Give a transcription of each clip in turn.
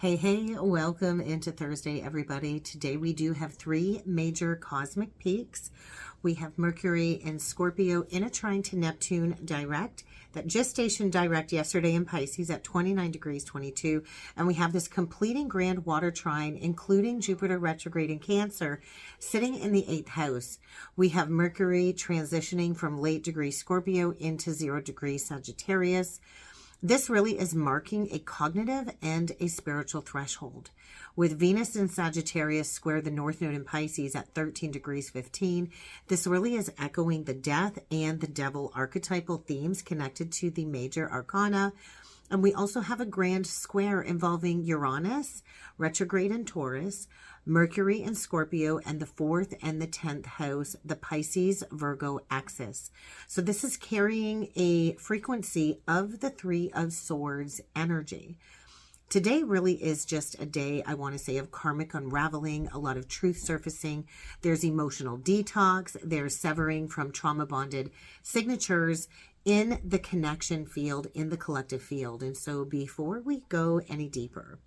Hey, welcome into Thursday, everybody. Today we do have three major cosmic peaks. We have Mercury and Scorpio in a trine to Neptune direct, that just stationed direct yesterday in Pisces at 29 degrees 22. And we have this completing Grand Water Trine, including Jupiter retrograde in Cancer, sitting in the 8th house. We have Mercury transitioning from late degree Scorpio into 0 degree Sagittarius. This really is marking a cognitive and a spiritual threshold. With Venus in Sagittarius square the North Node in Pisces at 13 degrees 15, this really is echoing the death and the devil archetypal themes connected to the major arcana. And we also have a grand square involving Uranus, retrograde in Taurus, Mercury in Scorpio, and the 4th and the 10th house, the Pisces Virgo axis. So this is carrying a frequency of the Three of Swords energy. Today really is just a day, I want to say, of karmic unraveling, a lot of truth surfacing. There's emotional detox. There's severing from trauma-bonded signatures in the connection field, in the collective field. And so before we go any deeper,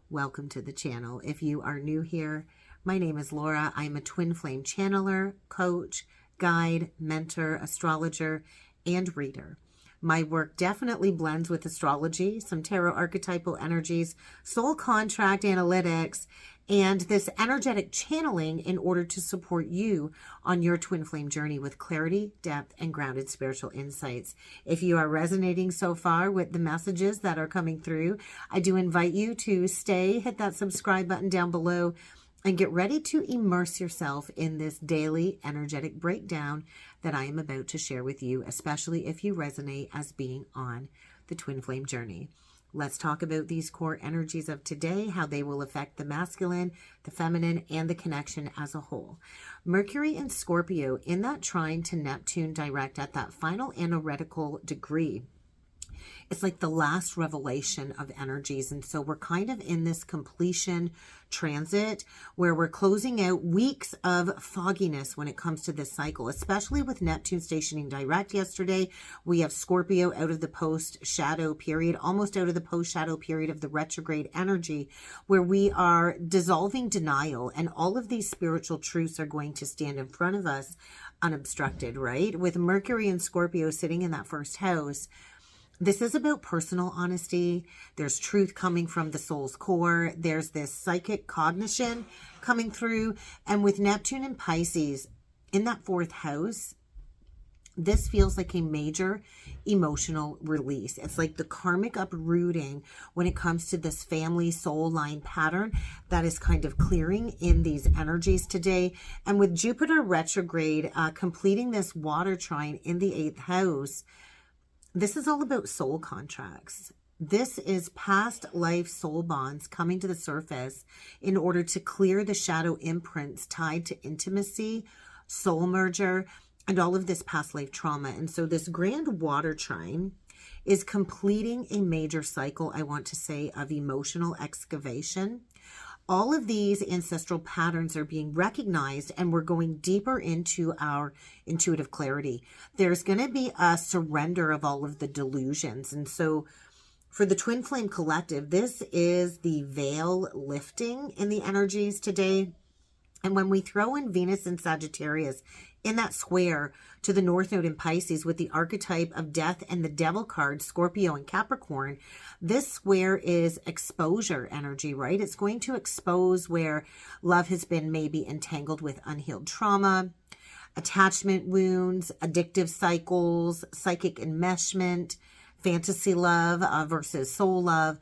welcome to the channel. If you are new here, my name is Laura. I'm a twin flame channeler, coach, guide, mentor, astrologer, and reader. My work definitely blends with astrology, some tarot archetypal energies, soul contract analytics, and this energetic channeling in order to support you on your twin flame journey with clarity, depth, and grounded spiritual insights. If you are resonating so far with the messages that are coming through, I do invite you to stay, hit that subscribe button down below, and get ready to immerse yourself in this daily energetic breakdown that I am about to share with you, especially if you resonate as being on the twin flame journey. Let's talk about these core energies of today, how they will affect the masculine, the feminine, and the connection as a whole. Mercury and Scorpio in that trine to Neptune direct at that final analytical degree. It's like the last revelation of energies. And so we're kind of in this completion transit where we're closing out weeks of fogginess when it comes to this cycle, especially with Neptune stationing direct yesterday. We have Scorpio out of the post-shadow period, almost out of the post-shadow period of the retrograde energy, where we are dissolving denial, and all of these spiritual truths are going to stand in front of us unobstructed, right? With Mercury and Scorpio sitting in that first house, this is about personal honesty. There's truth coming from the soul's core. There's this psychic cognition coming through. And with Neptune and Pisces in that 4th house, this feels like a major emotional release. It's like the karmic uprooting when it comes to this family soul line pattern that is kind of clearing in these energies today. And with Jupiter retrograde completing this water trine in the 8th house, this is all about soul contracts. This is past life soul bonds coming to the surface in order to clear the shadow imprints tied to intimacy, soul merger, and all of this past life trauma. And so this Grand Water Trine is completing a major cycle, I want to say, of emotional excavation. All of these ancestral patterns are being recognized, and we're going deeper into our intuitive clarity. There's going to be a surrender of all of the delusions. And so for the Twin Flame Collective, this is the veil lifting in the energies today. And when we throw in Venus and Sagittarius in that square to the North Node in Pisces with the archetype of death and the devil card, Scorpio and Capricorn, this square is exposure energy, right? It's going to expose where love has been maybe entangled with unhealed trauma, attachment wounds, addictive cycles, psychic enmeshment, fantasy love versus soul love.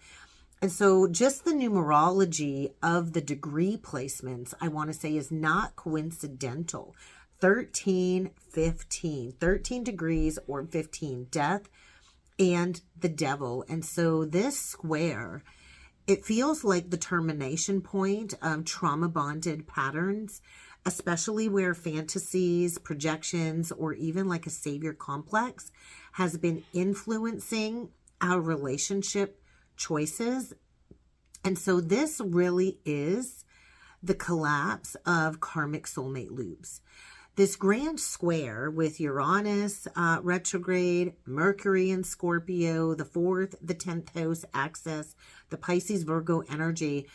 And so just the numerology of the degree placements, I want to say, is not coincidental. 13, 15, 13 degrees or 15, death and the devil. And so this square, it feels like the termination point of trauma bonded patterns, especially where fantasies, projections, or even like a savior complex has been influencing our relationship choices. And so this really is the collapse of karmic soulmate loops. This grand square with Uranus retrograde, Mercury in Scorpio, the 4th, the 10th house axis, the Pisces Virgo energy.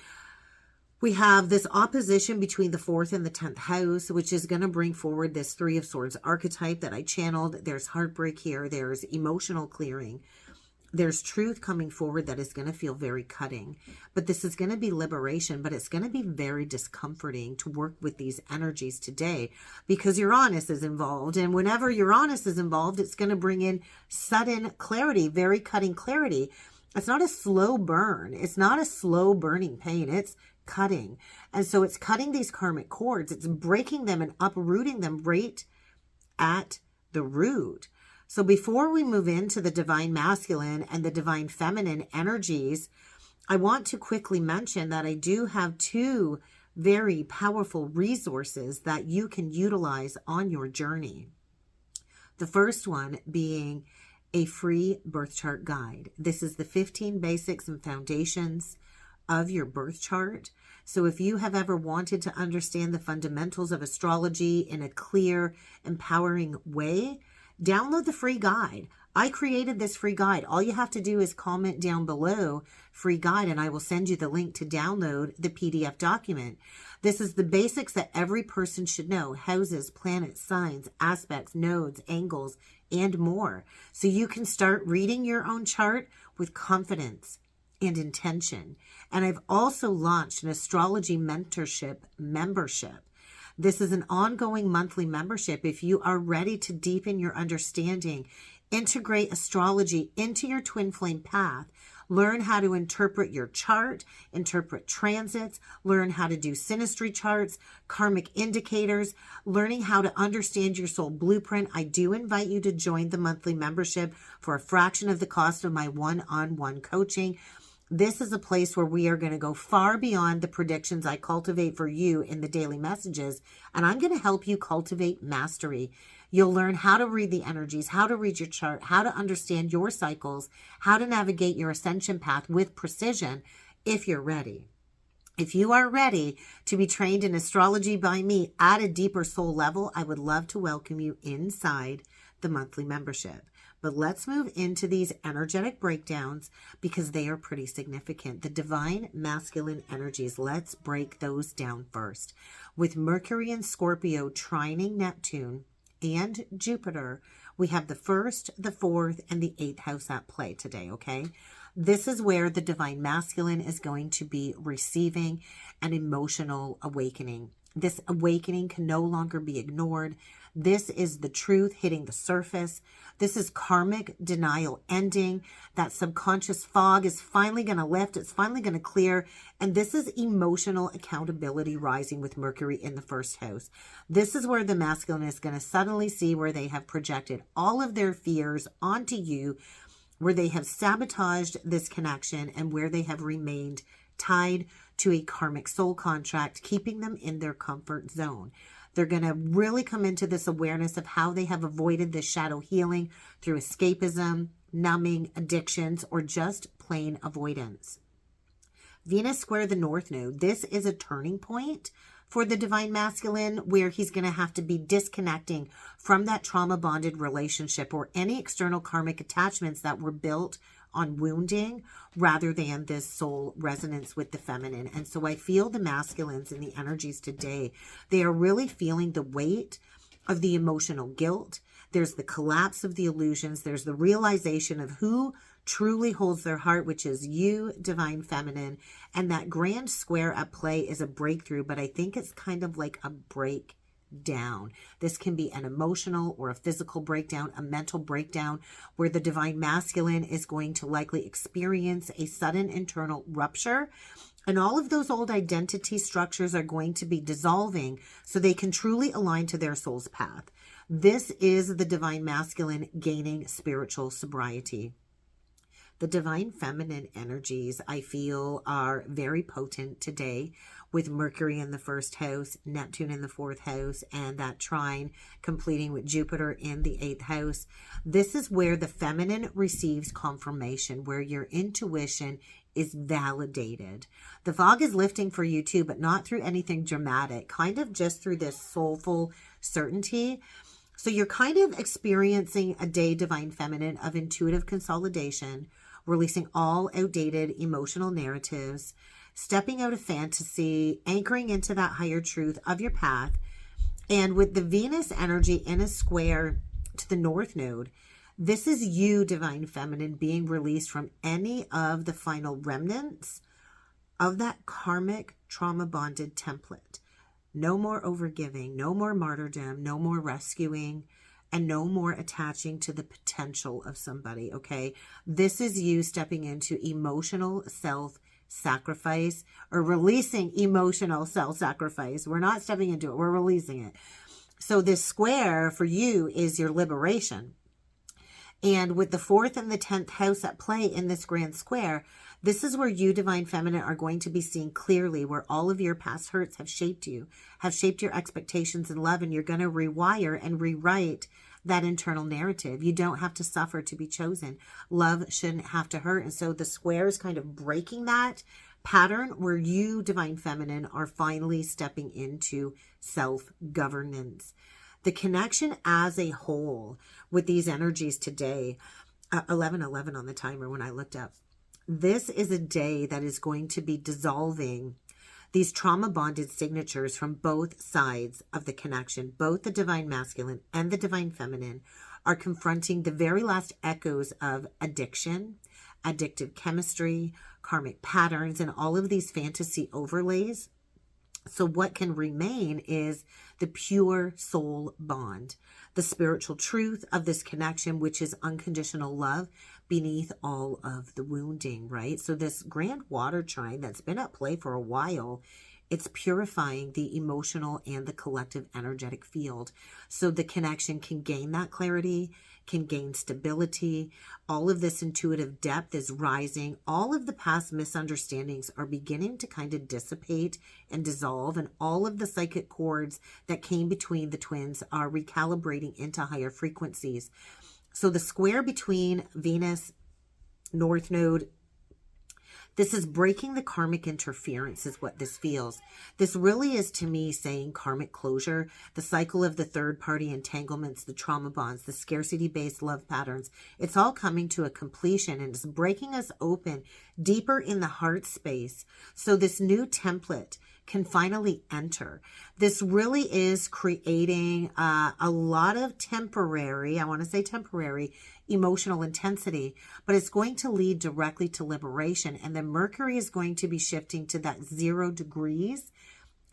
We have this opposition between the 4th and the 10th house, which is going to bring forward this 3 of Swords archetype that I channeled. There's heartbreak here. There's emotional clearing. There's truth coming forward that is going to feel very cutting. But this is going to be liberation, but it's going to be very discomforting to work with these energies today because Uranus is involved. And whenever Uranus is involved, it's going to bring in sudden clarity, very cutting clarity. It's not a slow burn. It's not a slow burning pain. It's cutting. And so it's cutting these karmic cords. It's breaking them and uprooting them right at the root. So before we move into the divine masculine and the divine feminine energies, I want to quickly mention that I do have 2 very powerful resources that you can utilize on your journey. The first one being a free birth chart guide. This is the 15 basics and foundations of your birth chart. So if you have ever wanted to understand the fundamentals of astrology in a clear, empowering way, download the free guide. I created this free guide. All you have to do is comment down below free guide and I will send you the link to download the PDF document. This is the basics that every person should know: houses, planets, signs, aspects, nodes, angles, and more. So you can start reading your own chart with confidence and intention. And I've also launched an astrology mentorship membership. This is an ongoing monthly membership. If you are ready to deepen your understanding, integrate astrology into your twin flame path, learn how to interpret your chart, interpret transits, learn how to do synastry charts, karmic indicators, learning how to understand your soul blueprint, I do invite you to join the monthly membership for a fraction of the cost of my one-on-one coaching. This is a place where we are going to go far beyond the predictions I cultivate for you in the daily messages, and I'm going to help you cultivate mastery. You'll learn how to read the energies, how to read your chart, how to understand your cycles, how to navigate your ascension path with precision if you're ready. If you are ready to be trained in astrology by me at a deeper soul level, I would love to welcome you inside the monthly membership. But let's move into these energetic breakdowns because they are pretty significant. The divine masculine energies, let's break those down first. With Mercury and Scorpio trining Neptune and Jupiter, we have the 1st, the 4th, and the 8th house at play today, okay? This is where the divine masculine is going to be receiving an emotional awakening. This awakening can no longer be ignored. This is the truth hitting the surface. This is karmic denial ending. That subconscious fog is finally going to lift. It's finally going to clear. And this is emotional accountability rising with Mercury in the 1st house. This is where the masculine is going to suddenly see where they have projected all of their fears onto you, where they have sabotaged this connection, and where they have remained tied to a karmic soul contract, keeping them in their comfort zone. They're going to really come into this awareness of how they have avoided this shadow healing through escapism, numbing, addictions, or just plain avoidance. Venus square the North Node. This is a turning point for the divine masculine where he's going to have to be disconnecting from that trauma-bonded relationship or any external karmic attachments that were built on wounding rather than this soul resonance with the feminine. And so I feel the masculines and the energies today, they are really feeling the weight of the emotional guilt. There's the collapse of the illusions. There's the realization of who truly holds their heart, which is you, divine feminine. And that grand square at play is a breakthrough, but I think it's kind of like a breakdown. This can be an emotional or a physical breakdown, a mental breakdown, where the divine masculine is going to likely experience a sudden internal rupture. And all of those old identity structures are going to be dissolving so they can truly align to their soul's path. This is the divine masculine gaining spiritual sobriety. The divine feminine energies, I feel, are very potent today with Mercury in the 1st house, Neptune in the 4th house, and that trine completing with Jupiter in the 8th house. This is where the feminine receives confirmation, where your intuition is validated. The fog is lifting for you too, but not through anything dramatic, kind of just through this soulful certainty. So you're kind of experiencing a day, divine feminine, of intuitive consolidation, releasing all outdated emotional narratives, stepping out of fantasy, anchoring into that higher truth of your path. And with the Venus energy in a square to the North Node, this is you, divine feminine, being released from any of the final remnants of that karmic trauma bonded template. No more overgiving, no more martyrdom, no more rescuing, and no more attaching to the potential of somebody, okay? This is you stepping into emotional self-sacrifice, or releasing emotional self-sacrifice. We're not stepping into it, we're releasing it. So this square for you is your liberation. And with the 4th and the 10th house at play in this grand square, this is where you, divine feminine, are going to be seeing clearly where all of your past hurts have shaped you, have shaped your expectations in love, and you're going to rewire and rewrite that internal narrative. You don't have to suffer to be chosen. Love shouldn't have to hurt. And so the square is kind of breaking that pattern where you, divine feminine, are finally stepping into self-governance. The connection as a whole with these energies today, 11:11 on the timer when I looked up. This is a day that is going to be dissolving these trauma bonded signatures from both sides of the connection. Both the divine masculine and the divine feminine are confronting the very last echoes of addiction, addictive chemistry, karmic patterns, and all of these fantasy overlays. So what can remain is the pure soul bond, the spiritual truth of this connection, which is unconditional love beneath all of the wounding, right? So this Grand Water Trine that's been at play for a while, it's purifying the emotional and the collective energetic field. So the connection can gain that clarity, can gain stability. All of this intuitive depth is rising. All of the past misunderstandings are beginning to kind of dissipate and dissolve. And all of the psychic cords that came between the twins are recalibrating into higher frequencies. So the square between Venus, North Node, this is breaking the karmic interference is what this feels. This really is, to me, saying karmic closure, the cycle of the third party entanglements, the trauma bonds, the scarcity-based love patterns. It's all coming to a completion, and it's breaking us open deeper in the heart space. So this new template can finally enter. This really is creating a lot of temporary, I want to say temporary, emotional intensity, but it's going to lead directly to liberation. And then Mercury is going to be shifting to that 0 degrees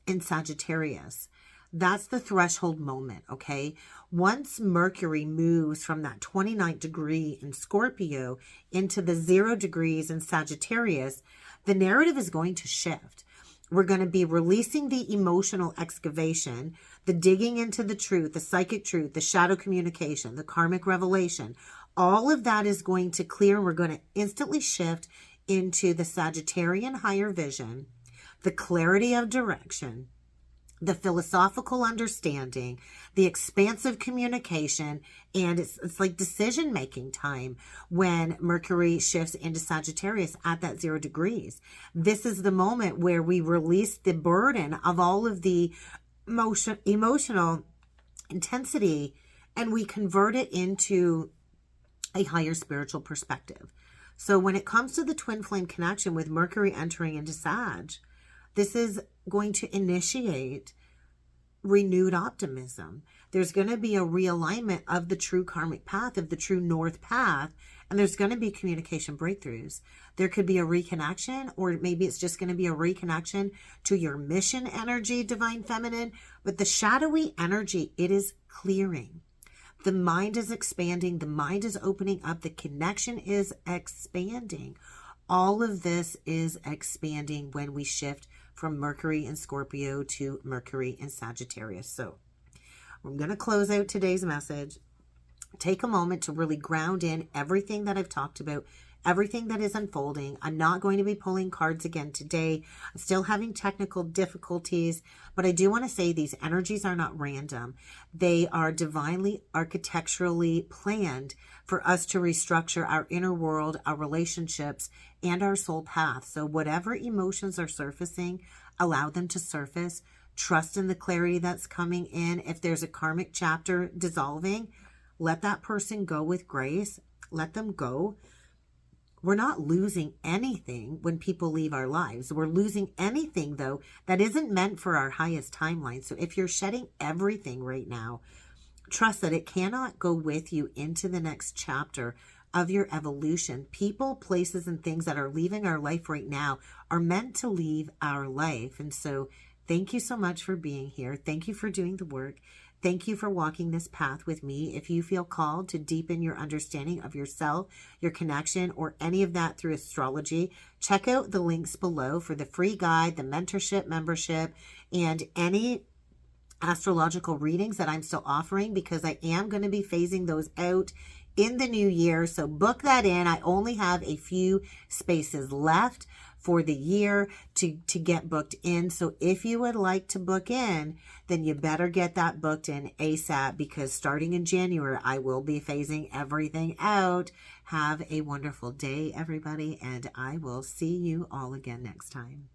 in Sagittarius. That's the threshold moment, okay? Once Mercury moves from that 29th degree in Scorpio into the 0 degrees in Sagittarius, the narrative is going to shift. We're going to be releasing the emotional excavation, the digging into the truth, the psychic truth, the shadow communication, the karmic revelation. All of that is going to clear. We're going to instantly shift into the Sagittarian higher vision, the clarity of direction, the philosophical understanding, the expansive communication, and it's like decision-making time when Mercury shifts into Sagittarius at that 0 degrees. This is the moment where we release the burden of all of the emotional intensity, and we convert it into a higher spiritual perspective. So when it comes to the twin flame connection with Mercury entering into Sag, this is going to initiate renewed optimism. There's going to be a realignment of the true karmic path, of the true north path, and there's going to be communication breakthroughs. There could be a reconnection, or maybe it's just going to be a reconnection to your mission energy, divine feminine, but the shadowy energy, it is clearing. The mind is expanding. The mind is opening up. The connection is expanding. All of this is expanding when we shift from Mercury in Scorpio to Mercury in Sagittarius. So I'm going to close out today's message. Take a moment to really ground in everything that I've talked about, everything that is unfolding. I'm not going to be pulling cards again today. I'm still having technical difficulties, but I do want to say these energies are not random. They are divinely, architecturally planned for us to restructure our inner world, our relationships, and our soul path. So whatever emotions are surfacing, allow them to surface. Trust in the clarity that's coming in. If there's a karmic chapter dissolving, let that person go with grace. Let them go. We're not losing anything when people leave our lives. We're losing anything, though, that isn't meant for our highest timeline. So if you're shedding everything right now, trust that it cannot go with you into the next chapter of your evolution. People, places, and things that are leaving our life right now are meant to leave our life. And so thank you so much for being here. Thank you for doing the work. Thank you for walking this path with me. If you feel called to deepen your understanding of yourself, your connection, or any of that through astrology, check out the links below for the free guide, the mentorship membership, and any astrological readings that I'm still offering, because I am going to be phasing those out in the new year. So book that in. I only have a few spaces left for the year to get booked in. So if you would like to book in, then you better get that booked in ASAP, because starting in January, I will be phasing everything out. Have a wonderful day, everybody, and I will see you all again next time.